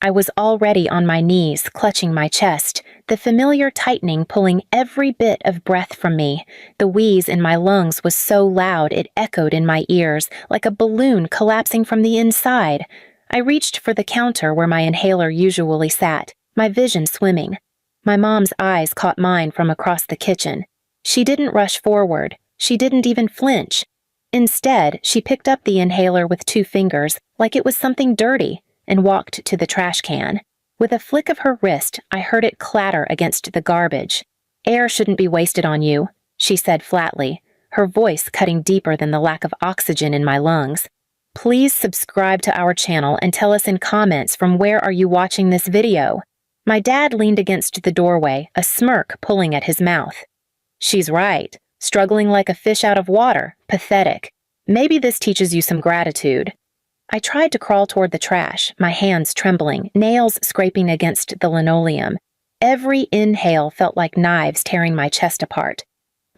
I was already on my knees, clutching my chest, the familiar tightening pulling every bit of breath from me. The wheeze in my lungs was so loud it echoed in my ears, like a balloon collapsing from the inside. I reached for the counter where my inhaler usually sat, my vision swimming. My mom's eyes caught mine from across the kitchen. She didn't rush forward. She didn't even flinch. Instead, she picked up the inhaler with 2 fingers, like it was something dirty, and walked to the trash can. With a flick of her wrist, I heard it clatter against the garbage. "Air shouldn't be wasted on you," she said flatly, her voice cutting deeper than the lack of oxygen in my lungs. "Please subscribe to our channel and tell us in comments from where are you watching this video." My dad leaned against the doorway, a smirk pulling at his mouth. "She's right. Struggling like a fish out of water. Pathetic. Maybe this teaches you some gratitude." I tried to crawl toward the trash, my hands trembling, nails scraping against the linoleum. Every inhale felt like knives tearing my chest apart.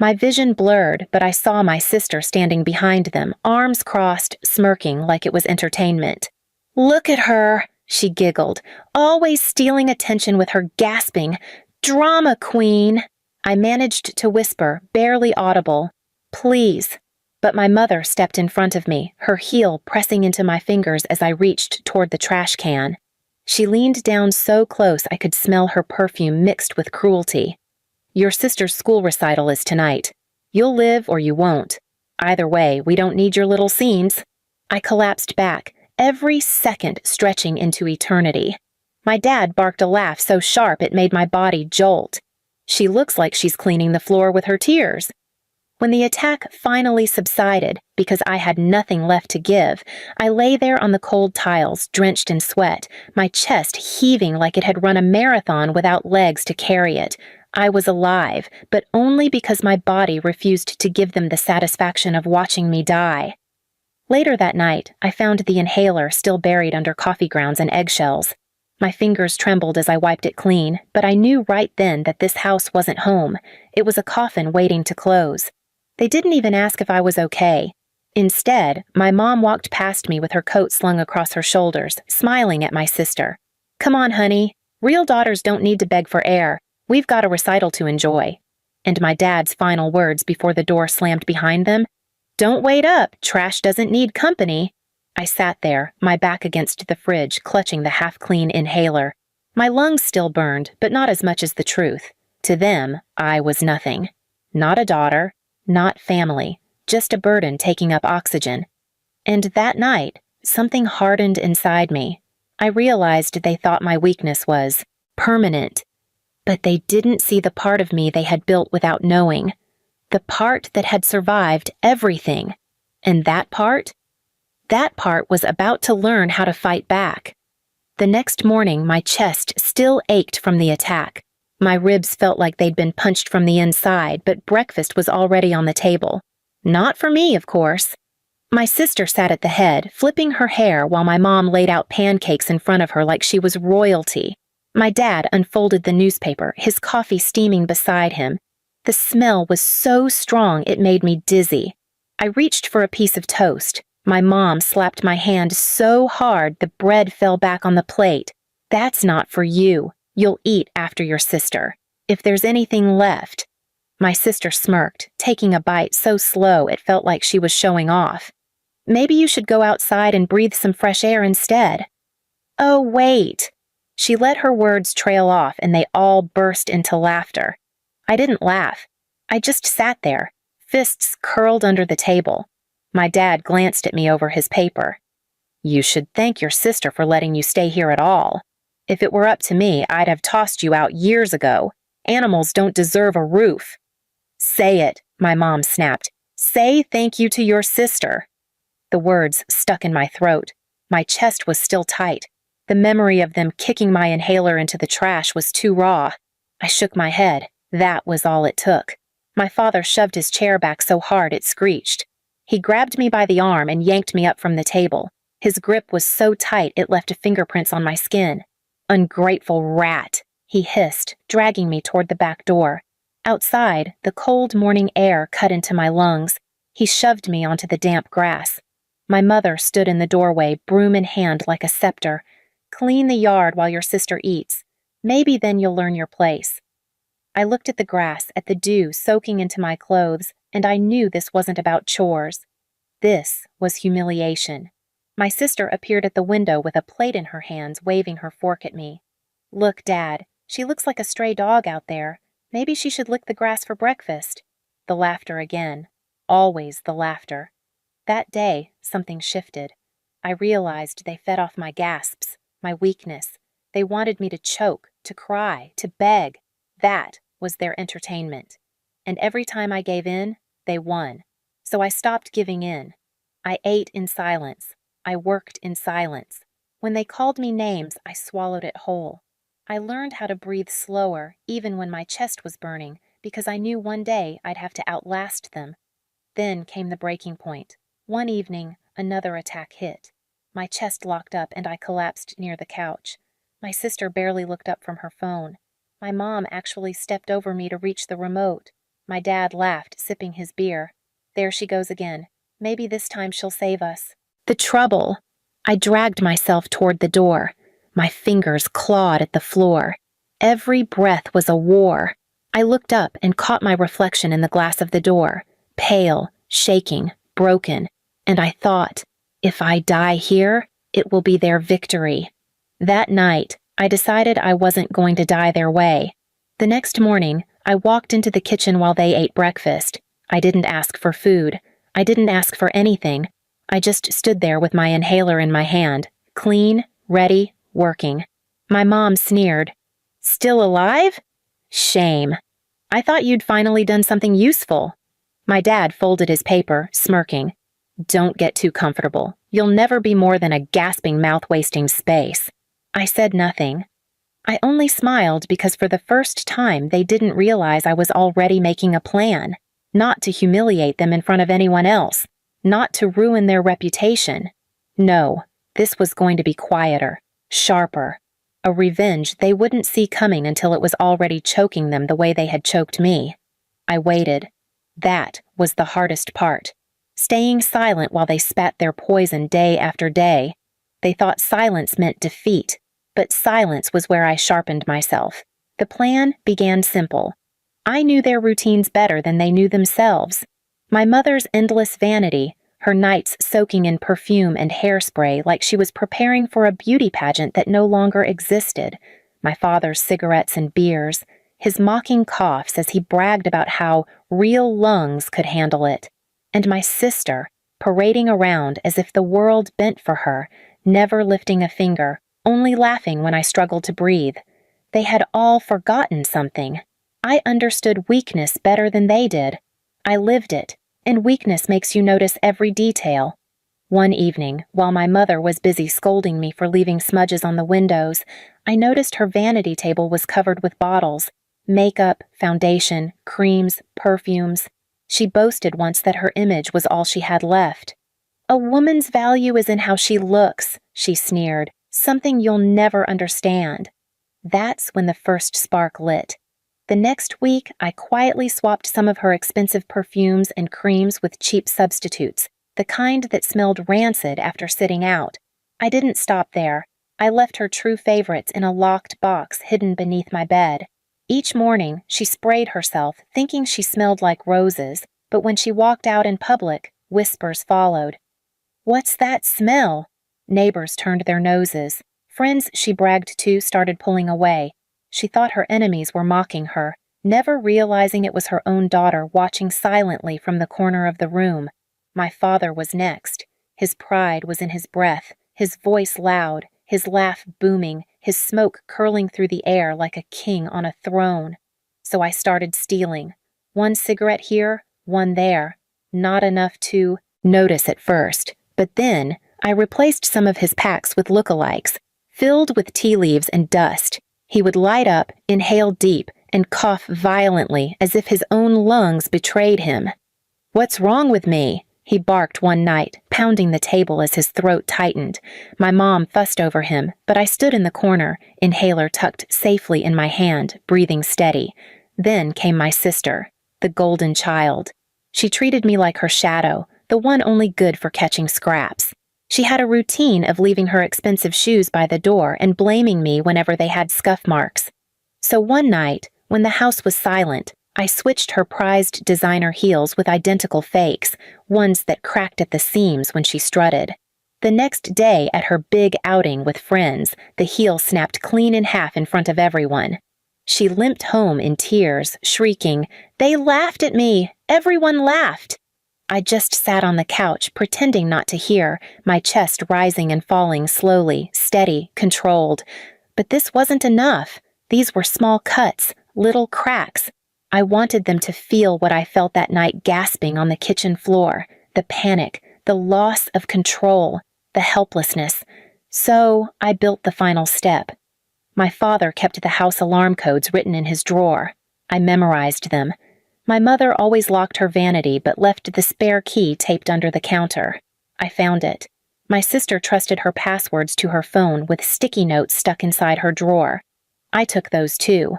My vision blurred, but I saw my sister standing behind them, arms crossed, smirking like it was entertainment. "Look at her," she giggled, "always stealing attention with her gasping. Drama queen." I managed to whisper, barely audible, "Please." But my mother stepped in front of me, her heel pressing into my fingers as I reached toward the trash can. She leaned down so close I could smell her perfume mixed with cruelty. "Your sister's school recital is tonight. You'll live or you won't. Either way, we don't need your little scenes." I collapsed back, every second stretching into eternity. My dad barked a laugh so sharp it made my body jolt. "She looks like she's cleaning the floor with her tears." When the attack finally subsided, because I had nothing left to give, I lay there on the cold tiles, drenched in sweat, my chest heaving like it had run a marathon without legs to carry it. I was alive, but only because my body refused to give them the satisfaction of watching me die. Later that night, I found the inhaler still buried under coffee grounds and eggshells. My fingers trembled as I wiped it clean, but I knew right then that this house wasn't home. It was a coffin waiting to close. They didn't even ask if I was okay. Instead, my mom walked past me with her coat slung across her shoulders, smiling at my sister. "Come on, honey. Real daughters don't need to beg for air. We've got a recital to enjoy." And my dad's final words before the door slammed behind them, "Don't wait up. Trash doesn't need company." I sat there, my back against the fridge, clutching the half-clean inhaler. My lungs still burned, but not as much as the truth. To them, I was nothing. Not a daughter. Not family, just a burden taking up oxygen. And that night, something hardened inside me. I realized they thought my weakness was permanent. But they didn't see the part of me they had built without knowing. The part that had survived everything. And that part? That part was about to learn how to fight back. The next morning, my chest still ached from the attack. My ribs felt like they'd been punched from the inside, but breakfast was already on the table. Not for me, of course. My sister sat at the head, flipping her hair while my mom laid out pancakes in front of her like she was royalty. My dad unfolded the newspaper, his coffee steaming beside him. The smell was so strong it made me dizzy. I reached for a piece of toast. My mom slapped my hand so hard the bread fell back on the plate. "That's not for you. You'll eat after your sister. If there's anything left." My sister smirked, taking a bite so slow it felt like she was showing off. "Maybe you should go outside and breathe some fresh air instead." "Oh, wait." She let her words trail off and they all burst into laughter. I didn't laugh. I just sat there, fists curled under the table. My dad glanced at me over his paper. "You should thank your sister for letting you stay here at all. If it were up to me, I'd have tossed you out years ago. Animals don't deserve a roof." "Say it," my mom snapped. "Say thank you to your sister." The words stuck in my throat. My chest was still tight. The memory of them kicking my inhaler into the trash was too raw. I shook my head. That was all it took. My father shoved his chair back so hard it screeched. He grabbed me by the arm and yanked me up from the table. His grip was so tight it left fingerprints on my skin. "Ungrateful rat," he hissed, dragging me toward the back door. Outside, the cold morning air cut into my lungs. He shoved me onto the damp grass. My mother stood in the doorway, broom in hand like a scepter. Clean the yard while your sister eats. Maybe then you'll learn your place. I looked at the grass, at the dew soaking into my clothes, and I knew this wasn't about chores. This was humiliation. My sister appeared at the window with a plate in her hands, waving her fork at me. Look, Dad, she looks like a stray dog out there. Maybe she should lick the grass for breakfast. The laughter again. Always the laughter. That day, something shifted. I realized they fed off my gasps, my weakness. They wanted me to choke, to cry, to beg. That was their entertainment. And every time I gave in, they won. So I stopped giving in. I ate in silence. I worked in silence. When they called me names, I swallowed it whole. I learned how to breathe slower, even when my chest was burning, because I knew one day I'd have to outlast them. Then came the breaking point. One evening, another attack hit. My chest locked up and I collapsed near the couch. My sister barely looked up from her phone. My mom actually stepped over me to reach the remote. My dad laughed, sipping his beer. There she goes again. Maybe this time she'll save us. The trouble. I dragged myself toward the door. My fingers clawed at the floor. Every breath was a war. I looked up and caught my reflection in the glass of the door, pale, shaking, broken, and I thought, if I die here, it will be their victory. That night, I decided I wasn't going to die their way. The next morning, I walked into the kitchen while they ate breakfast. I didn't ask for food. I didn't ask for anything. I just stood there with my inhaler in my hand, clean, ready, working. My mom sneered. Still alive? Shame. I thought you'd finally done something useful. My dad folded his paper, smirking. Don't get too comfortable. You'll never be more than a gasping mouth wasting space. I said nothing. I only smiled because for the first time they didn't realize I was already making a plan, not to humiliate them in front of anyone else, not to ruin their reputation. No, this was going to be quieter, sharper, a revenge they wouldn't see coming until it was already choking them the way they had choked me. I waited. That was the hardest part. Staying silent while they spat their poison day after day. They thought silence meant defeat, but silence was where I sharpened myself. The plan began simple. I knew their routines better than they knew themselves. My mother's endless vanity, her nights soaking in perfume and hairspray like she was preparing for a beauty pageant that no longer existed. My father's cigarettes and beers, his mocking coughs as he bragged about how real lungs could handle it. And my sister, parading around as if the world bent for her, never lifting a finger, only laughing when I struggled to breathe. They had all forgotten something. I understood weakness better than they did. I lived it, and weakness makes you notice every detail. One evening, while my mother was busy scolding me for leaving smudges on the windows, I noticed her vanity table was covered with bottles, makeup, foundation, creams, perfumes. She boasted once that her image was all she had left. A woman's value is in how she looks, she sneered, something you'll never understand. That's when the first spark lit. The next week, I quietly swapped some of her expensive perfumes and creams with cheap substitutes, the kind that smelled rancid after sitting out. I didn't stop there. I left her true favorites in a locked box hidden beneath my bed. Each morning, she sprayed herself, thinking she smelled like roses, but when she walked out in public, whispers followed. What's that smell? Neighbors turned their noses. Friends she bragged to started pulling away. She thought her enemies were mocking her, never realizing it was her own daughter watching silently from the corner of the room. My father was next. His pride was in his breath, his voice loud, his laugh booming, his smoke curling through the air like a king on a throne. So I started stealing. One cigarette here, one there. Not enough to notice at first, but then I replaced some of his packs with lookalikes, filled with tea leaves and dust. He would light up, inhale deep, and cough violently as if his own lungs betrayed him. What's wrong with me? He barked one night, pounding the table as his throat tightened. My mom fussed over him, but I stood in the corner, inhaler tucked safely in my hand, breathing steady. Then came my sister, the golden child. She treated me like her shadow, the one only good for catching scraps. She had a routine of leaving her expensive shoes by the door and blaming me whenever they had scuff marks. So one night, when the house was silent, I switched her prized designer heels with identical fakes, ones that cracked at the seams when she strutted. The next day, at her big outing with friends, the heel snapped clean in half in front of everyone. She limped home in tears, shrieking, "They laughed at me! Everyone laughed!" I just sat on the couch, pretending not to hear, my chest rising and falling slowly, steady, controlled. But this wasn't enough. These were small cuts, little cracks. I wanted them to feel what I felt that night gasping on the kitchen floor, the panic, the loss of control, the helplessness. So I built the final step. My father kept the house alarm codes written in his drawer. I memorized them. My mother always locked her vanity but left the spare key taped under the counter. I found it. My sister trusted her passwords to her phone with sticky notes stuck inside her drawer. I took those too.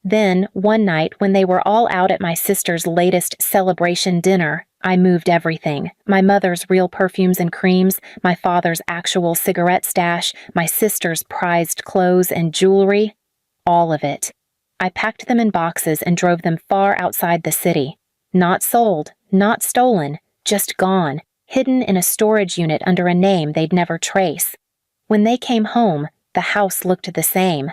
Then, one night when they were all out at my sister's latest celebration dinner, I moved everything. My mother's real perfumes and creams, my father's actual cigarette stash, my sister's prized clothes and jewelry. All of it. I packed them in boxes and drove them far outside the city. Not sold, not stolen, just gone, hidden in a storage unit under a name they'd never trace. When they came home, the house looked the same.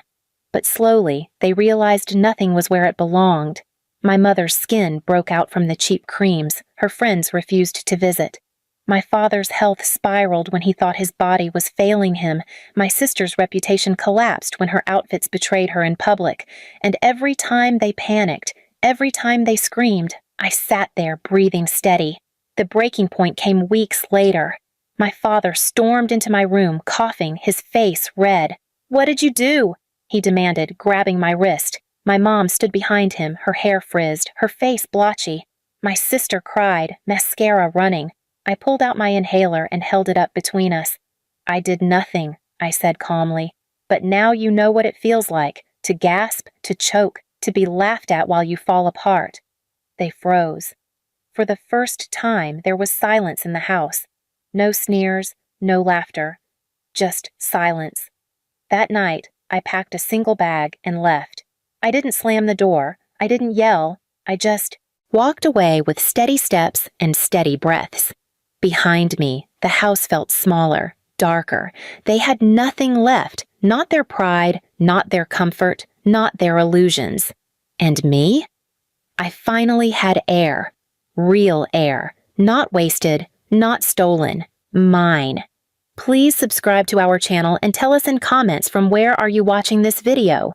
But slowly, they realized nothing was where it belonged. My mother's skin broke out from the cheap creams. Her friends refused to visit. My father's health spiraled when he thought his body was failing him. My sister's reputation collapsed when her outfits betrayed her in public. And every time they panicked, every time they screamed, I sat there breathing steady. The breaking point came weeks later. My father stormed into my room, coughing, his face red. "What did you do?" he demanded, grabbing my wrist. My mom stood behind him, her hair frizzed, her face blotchy. My sister cried, mascara running. I pulled out my inhaler and held it up between us. "I did nothing," I said calmly. "But now you know what it feels like, to gasp, to choke, to be laughed at while you fall apart." They froze. For the first time, there was silence in the house. No sneers, no laughter. Just silence. That night, I packed a single bag and left. I didn't slam the door. I didn't yell. I just walked away with steady steps and steady breaths. Behind me, the house felt smaller, darker. They had nothing left, not their pride, not their comfort, not their illusions. And me? I finally had air. Real air. Not wasted, not stolen. Mine. Please subscribe to our channel and tell us in comments from where are you watching this video.